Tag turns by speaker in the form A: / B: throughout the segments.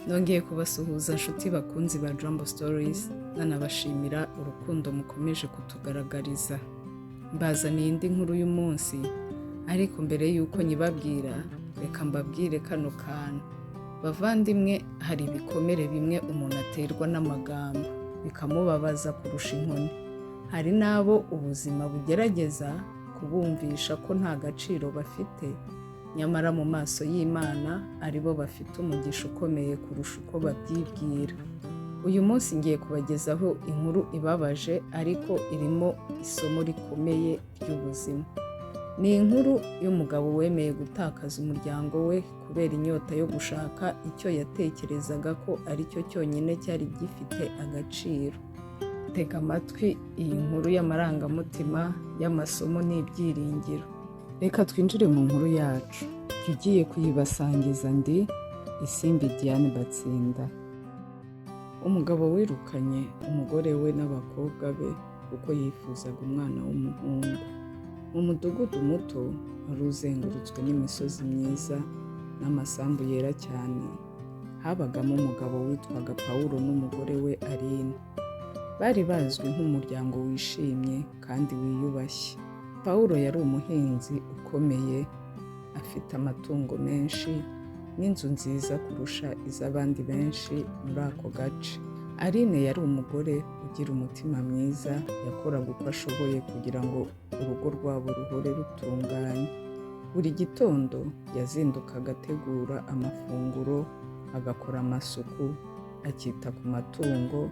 A: Nongeye kubasuhuza nshuti bakunzi ba Jambo Stories, nanabashimira urukundo mukomeje kutugaragariza. Mbazaniye indi nkuru y'umunsi, ariko mbere y'uko nyibabwira, reka mbabwire kano kantu. Bavandimwe, hari ibikomere bimwe umuntu aterwa n'amagambo, bikamubabaza kurusha inkoni. Hari n'abo ubuzima bugerageza kubumvisha ko nta gaciro bafite, nyamara mu maso y'Imana aribo bafite umugisha ukomeye kurusha uko babyibwira. Uyu munsi ngiye kubagezaho inkuru ibabaje ariko irimo isomo rikomeye ry'ubuzima. Ni inkuru y'umugabo wemeye gutakaza umuryango we kubera inyota yo gushaka icyo yatekerezaga ko ari cyo cyonyine cyari gifite agaciro. Tega amatwi iyi nkuru y'amarangamutima y'amasomo n'ibyiringiro. Reka twinjire mu nkuru yacu. Tugiye kuyibasangiza ndi Isimbi Diane Batsinda. Umugabo wirukanye umugore we n'abakobwa be kuko yifuzaga umwana w'umuhungu. Mu mudugudu muto wari uzengurutswe n'imisozi myiza n'amasambu yera cyane, habagamo umugabo witwaga Pawulo n'umugore we Aline. Bari bazwi nk'umuryango wishimye kandi wiyubashye. Pawulo yari umuhinzi ukomeye, afite amatungo menshi n'inzu nziza kurusha iz'abandi benshi muri ako gace. Aline yari umugore ugira umutima mwiza, yakoraga uko ashoboye kugira ngo urugo rwabo ruhore rutunganye. Buri gitondo yazindukaga ategura amafunguro, agakora amasuku, akita ku matungo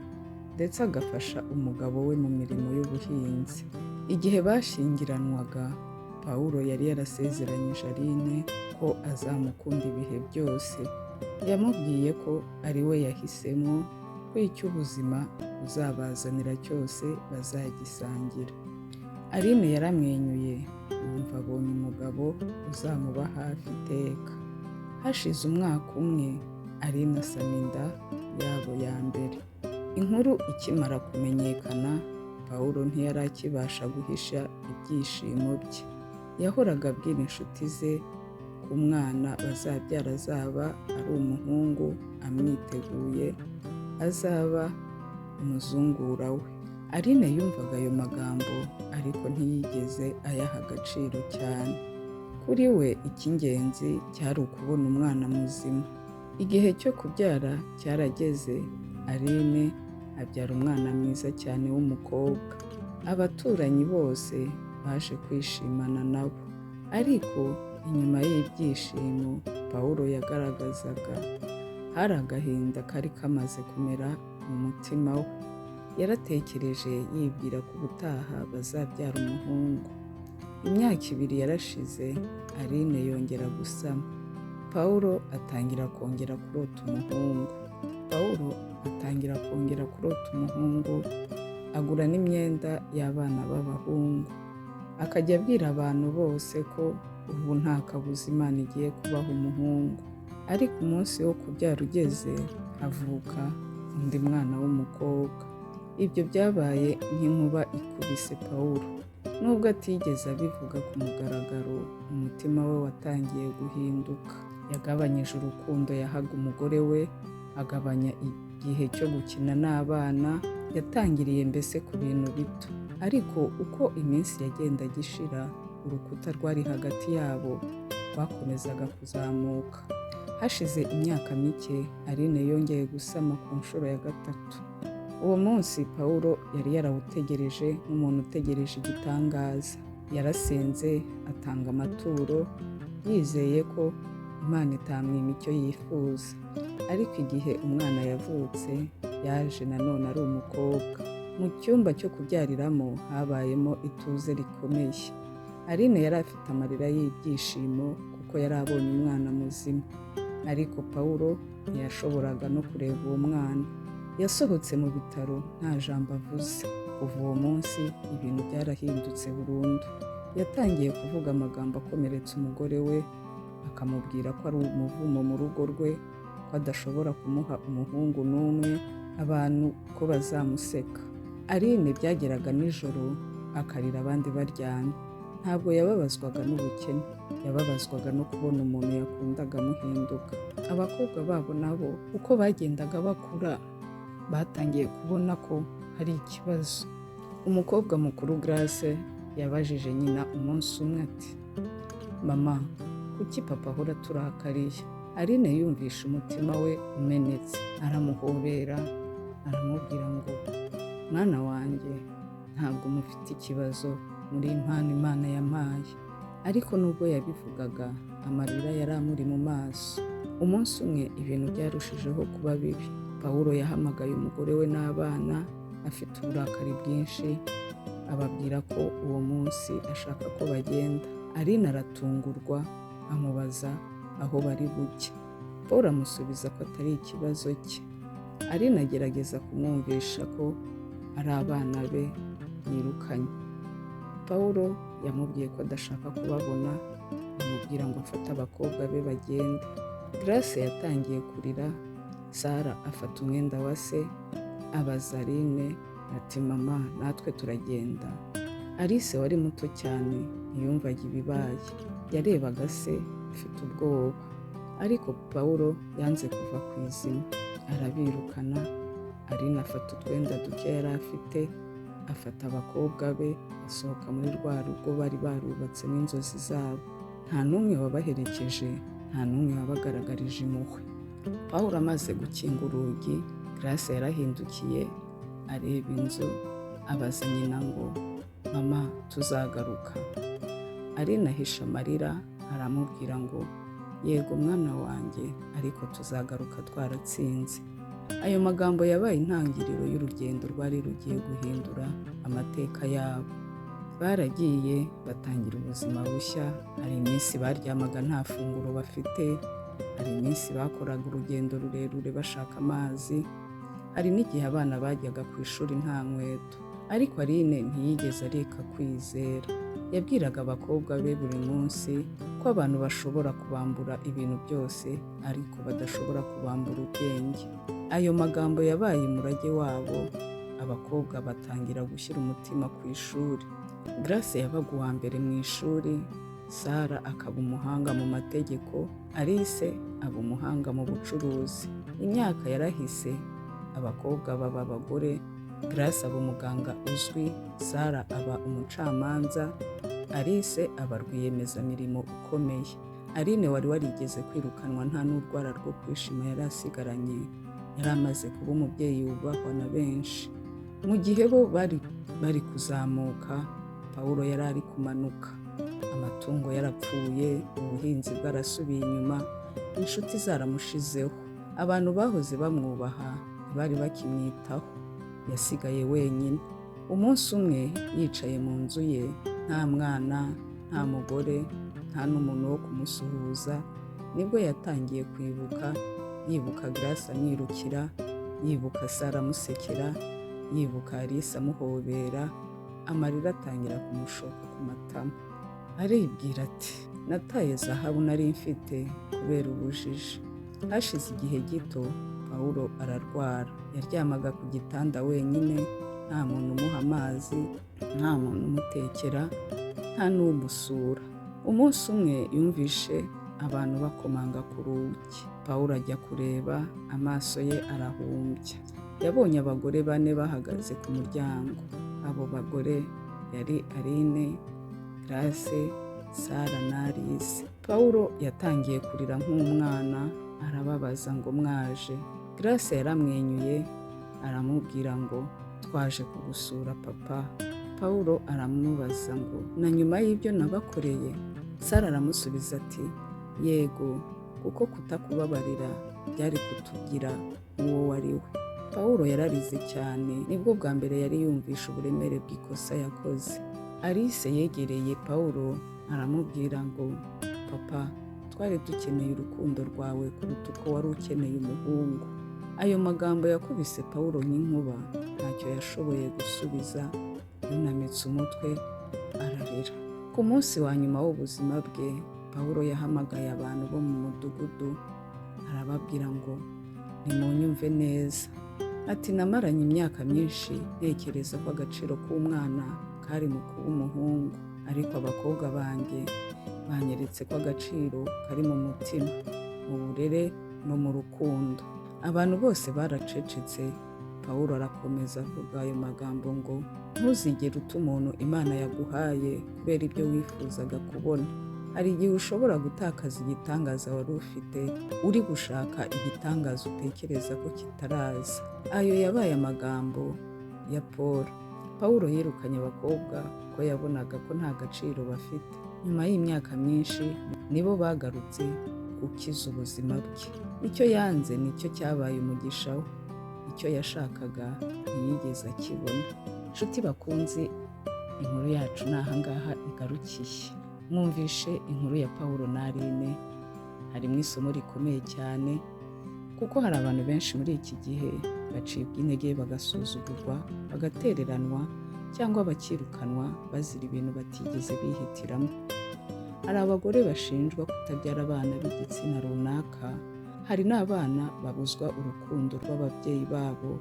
A: ndetse agafasha umugabo we mu mirimo y'ubuhinzi. Igihe bashyingiranwaga, Pawulo yari yarasezeranyije Aline ko azamukunda ibihe byose. Yamubwiye ko ari we yahisemo, ko icyo ubuzima buzabazanira cyose bazagisangira. Aline yaramwenyuye, yumva abonye umugabo uzamuba hafi iteka. Hashize umwaka umwe, Aline asama inda yabo ya mbere. Inkuru ikimara kumenyekana, Pawulo ntiyari akibasha guhisha ibyishimo bye. Yahoraga abwira inshuti ze ko umwana bazabyara azaba ari umuhungu, amwiteguye, azaba umuzungura we. Aline yumvaga ayo magambo ariko ntiyigeze ayaha agaciro cyane. Kuri we icy'ingenzi cyari ukubona umwana muzima. Igihe cyo kubyara cyarageze, Aline abyara umwana mwiza cyane w'umukobwa. Abaturanyi bose baje kwishimana nabo, ariko inyuma y'ibyishimo Pawulo yagaragazaga hari agahinda kari kamaze kumera mu mutima we. Yaratekereje yibwira ko ubutaha bazabyara umuhungu. Imyaka 2 yarashize, Aline yongera gusama. Pawulo atangira kongera kurota umuhungu, agura n'imyenda y'abana b'abahungu. Akajya abwira abantu bose ko ubu nta kabuza Imana igiye kubaha umuhungu. Ariko umunsi wo kubyara ugeze, havuka undi mwana w'umukobwa. Ibyo byabaye nk'inkuba ikubise Pawulo. Nubwo atigeze abivuga ku mugaragaro, umutima we watangiye guhinduka. Yagabanyije urukundo yahaga umugore we, agabanya igihe cyo gukina n'abana. Yatangiriye mbese ku bintu bito, ariko uko iminsi yagendaga ishira, urukuta rwari hagati yabo rwakomezaga kuzamuka. Hashize imyaka mike, Aline yongeye gusama ku nshuro ya 3. Uwo munsi Pawulo yari yarawutegereje nk'umuntu utegereje igitangaza. Yarasenze, atanga amaturo, yizeye ko Imana itamwima icyo yifuza. Ariko igihe umwana yavutse, yaje nanone ari umukobwa. Mu cyumba cyo kubyariramo habayemo ituze rikomeye. Aline yari afite amarira y'ibyishimo kuko yari abonye umwana muzima. Ariko Pawulo ntiyashoboraga no kureba uwo mwana. Yasohotse mu bitaro nta jambo avuze. Kuva uwo munsi ibintu byarahindutse burundu. Yatangiye kuvuga amagambo akomeretsa umugore we, akamubwira ko ari umuvumo mu rugo rwe, ko adashobora kumuha umuhungu n'umwe, abantu ko bazamuseka. Aline byageraga nijoro akarira abandi baryamye. ntabwo yababazwaga n'ubukene, yababazwaga no kubona umuntu yakundaga amuhinduka. Abakobwa babo nabo uko bagendaga bakura batangiye kubona ko hari ikibazo. Umukobwa mukuru Grace yabajije nyina umunsi umwe ati, mama, kuki papa ahora turakariye? Aline yumvishe umutima we umenetse, aramuhobera aramubwira ngo, mwana wanjye, ntabwo mufite ikibazo, muri impano Imana yampaye. Ariko nubwo yabivugaga amarira yari amuri mu maso. Umunsi umwe ibintu byarushijeho kuba bibi. Pawulo yahamagaye umugore we n'abana afite uburakari bwinshi, ababwira ko uwo munsi ashaka ko bagenda. Aline aratungurwa, amubaza aho bari bujye. Paul amusubiza ko atari ikibazo cye. Aline agerageza kumwumvisha ko ari abana be yirukanye. Pawulo yamubwiye ko adashaka kubabona, amubwira ngo afate abakobwa be bagende. Grace yatangiye kurira. Sara afata umwenda wa se abaza Aline ati, mama, natwe turagenda? Alice wari muto cyane ntiyumvaga ibibaye, yarebaga se afite ubwoba. Ariko Pawulo yanze kuva ku izima, arabirukana. Aline afata utwenda duke yari afite, afata abakobwa be, asohoka muri rwa rugo bari barubatse n'inzozi zabo. Nta n'umwe wabaherekeje, nta n'umwe wabagaragarije impuhwe. Pawulo amaze gukinga urugi, Grace yarahindukiye areba inzu, abaza nyina ngo, mama, tuzagaruka? Aline ahisha amarira, aramubwira ngo, yego mwana wanjye, ariko tuzagaruka twaratsinze. Ayo magambo yabaye intangiriro y'urugendo rwari rugiye guhindura amateka yabo. Baragiye batangira ubuzima bushya. Hari iminsi baryamaga nta funguro bafite, hari iminsi bakoraga urugendo rurerure bashaka amazi, hari n'igihe abana bajyaga ku ishuri nta nkweto. Ariko Aline ntiyigeze areka kwizera. Yabwiraga abakobwa be buri munsi ko abantu bashobora kubambura ibintu byose, ariko badashobora kubambura ubwenge. Ayo magambo yabaye umurage wabo. Abakobwa batangira gushyira umutima ku ishuri. Grace yabaga uwa mbere mu ishuri, Sara akaba umuhanga mu mategeko, Alice aba umuhanga mu bucuruzi. Imyaka yarahise, abakobwa baba abagore, Grace aba umuganga uzwi, Sara aba umucamanza, Alice aba rwiyemezamirimo ukomeye. Aline wari warigeze kwirukanwa nta n'urwara rwo kwishima yari asigaranye, yari amaze kuba umubyeyi wubahwa na benshi. Mu gihe bo bari kuzamuka, Pawulo yari ari kumanuka. Amatungo yarapfuye, ubuhinzi bwarasubiye inyuma, inshuti zaramushizeho. Abantu bahoze bamwubaha ntibari bakimwitaho, yasigaye wenyine. Umunsi umwe yicaye mu nzu ye, nta mwana, nta mugore, nta n'umuntu wo kumusuhuza, nibwo yatangiye yibuka Grace amwirukira, yibuka Sara amusekera, yibuka Alice amuhobera. Amarira atangira kumushoka ku matama. Aribwira ati, nataye zahabu nari mfite kubera ubujiji. Hashize igihe gito, Pawulo ararwara. Yaryamaga ku gitanda wenyine, nta muntu umuha amazi, nta muntu umutekera, nta n'umusura. Umunsi umwe yumvishe abantu bakomanga ku rugi. Pawulo ajya kureba, amaso ye arahumbya. Yabonye abagore 4 bahagaze ku muryango. Abo bagore yari Aline, Grace, Sara na Alice. Pawulo yatangiye kurira nk'umwana, arababaza ngo mwaje? Grace yaramwenyuye, aramubwira ngo twaje kugusura papa. Pawulo aramubaza ngo na nyuma y'ibyo nabakoreye? Sara aramusubiza ati, yego, kuko kutakubabarira byari kutugira uwo wari we. Pawulo yararize cyane, nibwo bwa mbere yari yumvisha uburemere bw'ikosa yakoze. Alice yegereye Pawulo aramubwira ngo, papa, twari dukeneye urukundo rwawe kuruta uko wari ukeneye umuhungu. Ayo magambo yakubise Pawulo nk'inkuba, ntacyo yashoboye gusubiza. Yunamitse umutwe ararira. Ku munsi wa nyuma w'ubuzima bwe, Pawulo yahamagaye abantu bo mu mudugudu, arababwira ngo nimunyumve neza. Ati, namaranye imyaka myinshi ntekereza ko agaciro k'umwana kari mu kuba umuhungu. ariko abakobwa banjye banyeretse ko agaciro kari mu mutima, mu burere no mu rukundo. Abantu bose baracecetse. Pawulo arakomeza avuga ayo magambo ngo ntuzigere uta umuntu Imana yaguhaye kubera ibyo wifuzaga kubona. Hari igihe ushobora gutakaza igitangaza wari ufite uri gushaka igitangaza utekereza ko kitaraza. Ayo yabaye amagambo ya Paul. Pawulo yirukanye abakobwa ko yabonaga ko nta gaciro bafite. Nyuma y'imyaka myinshi nibo bagarutse gukiza ubuzima bwe. Icyo yanze nicyo cyabaye umugisha we. Icyo yashakaga ntiyigeze akibona. Nshuti bakunzi, inkuru yacu ni ahangaha igarukiye. Mwumvishe inkuru ya Pawulo na Aline. Harimo isomo rikomeye cyane kuko hari abantu benshi muri iki gihe bacibwa intege, bagasuzugurwa, bagatereranwa cyangwa bakirukanwa bazira ibintu batigeze bihitiramo. Hari abagore bashinjwa kutabyara abana b'igitsina runaka. Hari n'abana babuzwa urukundo rw'ababyeyi babo.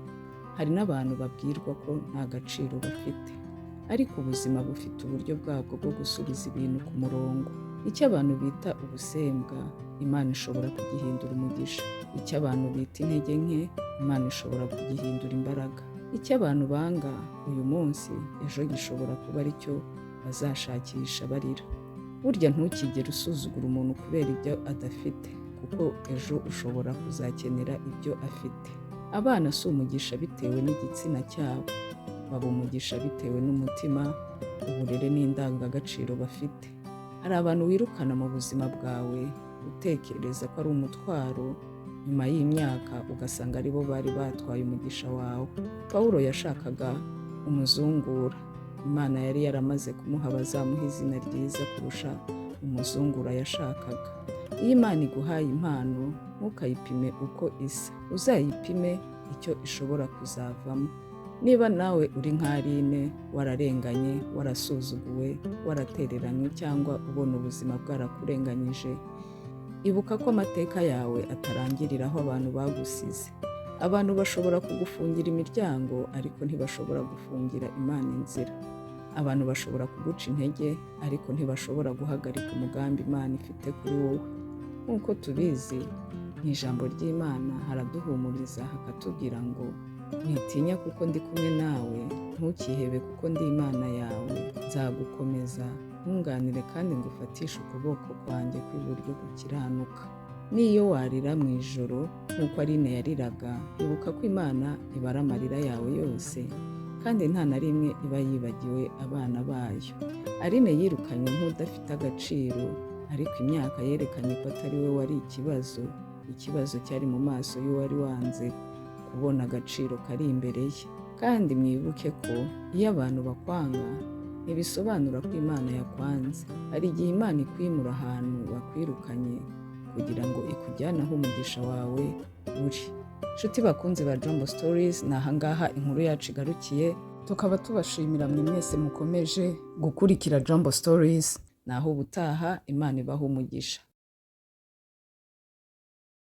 A: Hari n'abantu babwirwa ko nta gaciro bafite. Ariko ubuzima bufite uburyo bwabwo bwo gusubiza ibintu ku murongo. Icyo abantu bita ubusembwa, Imana ishobora kugihindura umugisha. Icyo abantu bita intege nke, Imana ishobora kugihindura imbaraga. Icyo abantu banga uyu munsi, ejo gishobora kuba ari cyo bazashakisha barira. Burya ntukigere usuzugura umuntu kubera ibyo adafite, kuko ejo ushobora kuzakenera ibyo afite. Abana si umugisha bitewe n'igitsina cyabo, baba umugisha bitewe n'umutima, uburere n'indangagaciro bafite. Hari abantu wirukana mu buzima bwawe utekereza ko ari umutwaro, nyuma y'imyaka ugasanga aribo bari batwaye umugisha wawe. Pawulo yashakaga umuzungura. Imana yari yaramaze kumuha abazamuha izina ryiza kurusha umuzungura yashakaga. Iyo Imana iguhaye impano, ntukayipime uko isa, uzayipime icyo ishobora kuzavamo. Niba nawe uri nka Aline, wararenganye, warasuzuguwe, waratereranywe cyangwa ubona ubuzima bwarakurenganyije, ibuka ko amateka yawe atarangirira aho abantu bagusize. Abantu bashobora kugufungira imiryango, ariko ntibashobora gufungira Imana inzira. Abantu bashobora kuguca intege, ariko ntibashobora guhagarika umugambi Imana ifite kuri wowe. Nk'uko tubizi, mu ijambo ry'Imana haraduhumuriza hakatubwira ngo witinya kuko ndi kumwe nawe, ntukihebe kuko ndi Imana yawe, nzagukomeza nkunganire kandi ngufatishe ukuboko kwanjye kw'iburyo gukiranuka. N'iyo warira mu ijoro nk'uko Aline yariraga, ibuka ko Imana ibara amarira yawe yose kandi nta na rimwe iba yibagiwe abana bayo. Aline yirukanywe nk'udafite agaciro, ariko imyaka yerekanye ko atari we wari ikibazo. Ikibazo cyari mu maso y'uwari wanze kubona agaciro kari imbere ye. Kandi mwibuke ko iyo abantu bakwanga, ntibisobanura ko Imana yakwanze. Hari igihe Imana ikwimura ahantu bakwirukanye kugira ngo ikujyane aho umugisha wawe uri. Nshuti bakunzi ba Jambo Stories, ni ahangaha inkuru yacu igarukiye. Tukaba tubashimira mwe mwese mukomeje gukurikira Jambo Stories. Naho ubutaha, Imana ibahe umugisha.